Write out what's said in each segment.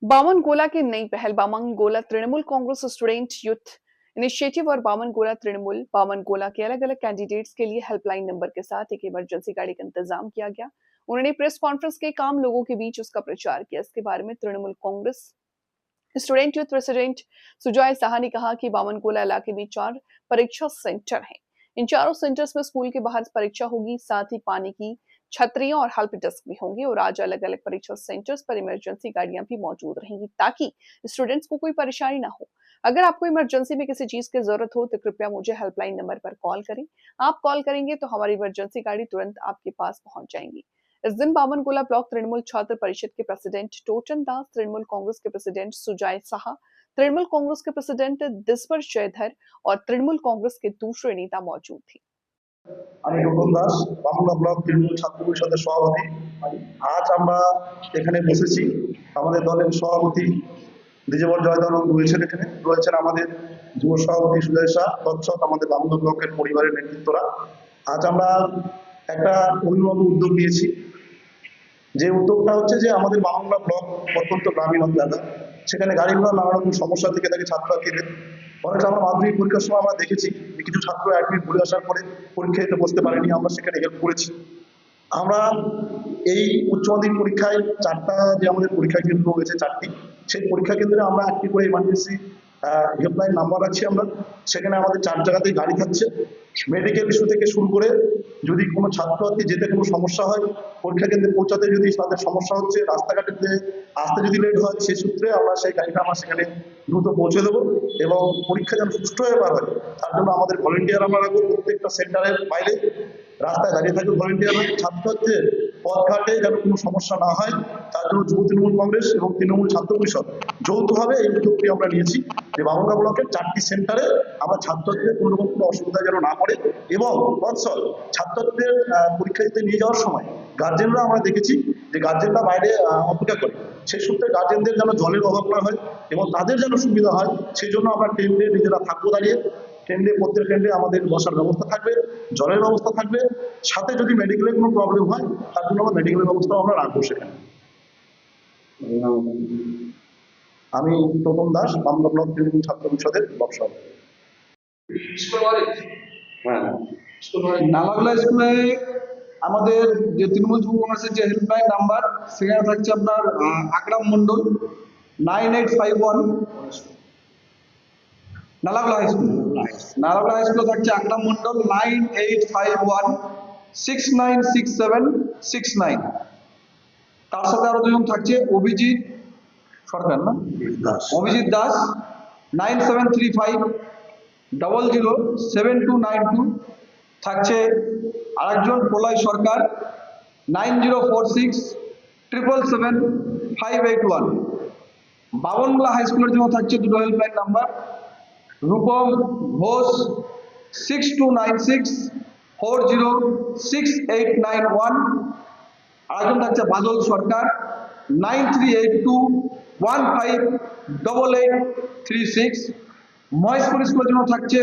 बामन गोला की नई पहल बामन गोला Trinamool Congress student youth initiative और बामन गोला तृणमूल बामन गोला के अलग अलग कैंडिडेट्स के लिए हेल्पलाइन नंबर के साथ एक इमरजेंसी गाड़ी का इंतजाम किया गया। उन्होंने प्रेस कॉन्फ्रेंस के काम लोगों के बीच उसका प्रचार किया। इसके बारे में Trinamool Congress student youth president Sujoy Saha ने कहा कि बामन गोला इलाके में 4 परीक्षा सेंटर हैं। इन चारों सेंटर्स में स्कूल के बाहर परीक्षा होगी, साथ ही पानी की छतरियां और हेल्प डेस्क भी होंगे और आज अलग अलग परीक्षा सेंटर्स पर इमरजेंसी गाड़ियां भी मौजूद रहेंगी ताकि स्टूडेंट्स को कोई परेशानी ना हो। अगर आपको इमरजेंसी में किसी चीज की जरूरत हो तो कृपया मुझे हेल्पलाइन नंबर पर कॉल करें। आप कॉल करेंगे तो हमारी इमरजेंसी गाड़ी तुरंत आपके पास पहुंच जाएंगी। इस दिन बामन गोला ब्लॉक तृणमूल छात्र परिषद के प्रेसिडेंट टोटन दास, तृणमूल कांग्रेस के प्रेसिडेंट सुजॉय साहा, तृणमूल कांग्रेस के प्रेसिडेंट दिसवर जयधर और तृणमूल कांग्रेस के दूसरे नेता मौजूद थे। আমি টোটন দাস, বাংলা ব্লক তৃণমূল ছাত্র পরিষদের সভাপতি। আজ আমরা এখানে বসেছি, আমাদের দলের সভাপতি দ্বিজবর জয়দানন্দ রয়েছেন আমাদের যুব সভাপতি সুজয় শাহ, তৎসৎ আমাদের বাংলা ব্লকের পরিবারের নেতৃত্বরা। আজ আমরা একটা অভিনব উদ্যোগ নিয়েছি। যে উদ্যোগটা হচ্ছে যে আমাদের বাংলা ব্লক অত্যন্ত গ্রামীণ এলাকা, সেখানে গাড়ি ঘোড়া নানা রকম সমস্যা থেকে থাকে ছাত্রছাত্রীদের। অনেক আমরা মাধ্যমিক পরীক্ষার সময় আমরা দেখেছি যে কিছু ছাত্র অ্যাডমিট ঘুরে আসার পরে পরীক্ষা দিতে বসতে পারেনি, আমরা সেখানে হেল্প করেছি। আমরা এই উচ্চ মাধ্যমিক পরীক্ষায় 4টা যে আমাদের পরীক্ষা কেন্দ্র রয়েছে 4টি, সেই পরীক্ষা কেন্দ্রে আমরা একটি করে ইমার্জেন্সি হেল্পলাইন নাম্বার রাখছি। আমরা সেখানে আমাদের 4 জায়গাতেই গাড়ি থাকছে। মেডিকেল ইস্যু থেকে শুরু করে যদি কোনো ছাত্রছাত্রী যেতে কোনো সমস্যা হয়, পরীক্ষা কেন্দ্রে পৌঁছাতে যদি তাদের সমস্যা হচ্ছে, রাস্তাঘাটে আসতে যদি লেট হয়, সেই সূত্রে আমরা সেই গাড়িটা আমরা সেখানে দ্রুত পৌঁছে দেবো এবং পরীক্ষা যেন সুষ্ঠুভাবে পার হয় তার জন্য আমাদের ভলেন্টিয়ার আমরা রাখবো। প্রত্যেকটা সেন্টারের বাইরে রাস্তায় দাঁড়িয়ে থাকবে ভলেন্টিয়াররা। ছাত্রছাত্রীদের পথঘাটে যেন কোনো সমস্যা না হয় তার জন্য যুব তৃণমূল কংগ্রেস এবং তৃণমূল ছাত্র পরিষদ যৌথভাবে এই উদ্যোগটি আমরা নিয়েছি যে বামনগা ব্লকের 4টি সেন্টারে আমরা ছাত্রছাত্রীদের কোনো রকম কোনো অসুবিধা যেন না পড়ে এবং তৎসৎ ছাত্রছাত্রীদের পরীক্ষা দিতে নিয়ে যাওয়ার সময় গার্জেনরা আমরা দেখেছি যে গার্জেনরা বাইরে অপেক্ষা করে, সেই সূত্রে গার্জেনদের যেন জলের অভাব না হয় এবং তাদের যেন সুবিধা হয় সেই জন্য আমরা টেন্টে নিজেরা থাকবো দাঁড়িয়ে। টেন্টে প্রত্যেক টেন্টে আমাদের বসার ব্যবস্থা থাকবে, জলের ব্যবস্থা থাকবে, সাথে যদি মেডিকেলের কোনো প্রবলেম হয় তার জন্য আমরা মেডিকেলের ব্যবস্থাও আমরা রাখবো সেখানে। আমি টোটন দাস, বাংলা ব্লক তৃণমূল ছাত্র পরিষদের ব্লক সভাপতি। নালাগোলা স্কুলে আমাদের যে তৃণমূল যুব কংগ্রেসের যে হেল্পলাইন নাম্বার, সেখানে থাকছে আপনার আকরাম মন্ডল 9851। নালাগোলা হাই স্কুলে থাকছে আকরাম মন্ডল 9851 696769। তার সাথে আরো দুজন থাকছে অভিজিৎ সরকার, না অভিজিৎ দাস 9735 007292। থাকছে আরেকজন প্রলয় সরকার 9046 777 581। বামনগোলা হাই স্কুলের জন্য থাকছে দুটো হেল্পলাইন নাম্বার, রূপম ঘোষ 6296 406891। আরেকজন থাকছে বাদল সরকার 9382 158836। মহেশপুর স্কুলের জন্য থাকছে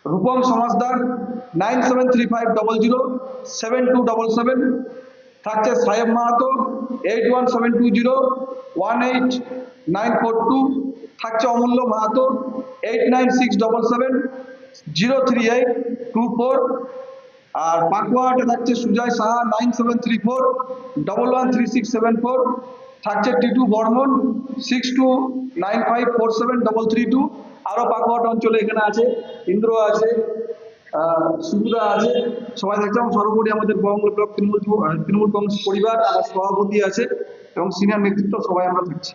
রূপম সমাজদার 9735 007277। থাকছে সাহেব মাহাতো 81720 18942। থাকছে অমূল্য মাহাতো 89677 03824। আর পাকুয়াহাটে থাকছে সুজয় সাহা 9734 113674। থাকছে টিটু বর্মন 6295473332। আরো পাকুয়াহাট অঞ্চলে এখানে আছে, ইন্দ্র আছে, সুবিধা আছে, সবাই থাকছে। এবং সর্বোপরি আমাদের বাংলা ব্লক তৃণমূল কংগ্রেস পরিবার, আমার সভাপতি আছে এবং সিনিয়র নেতৃত্ব, সবাই আমরা থাকছি।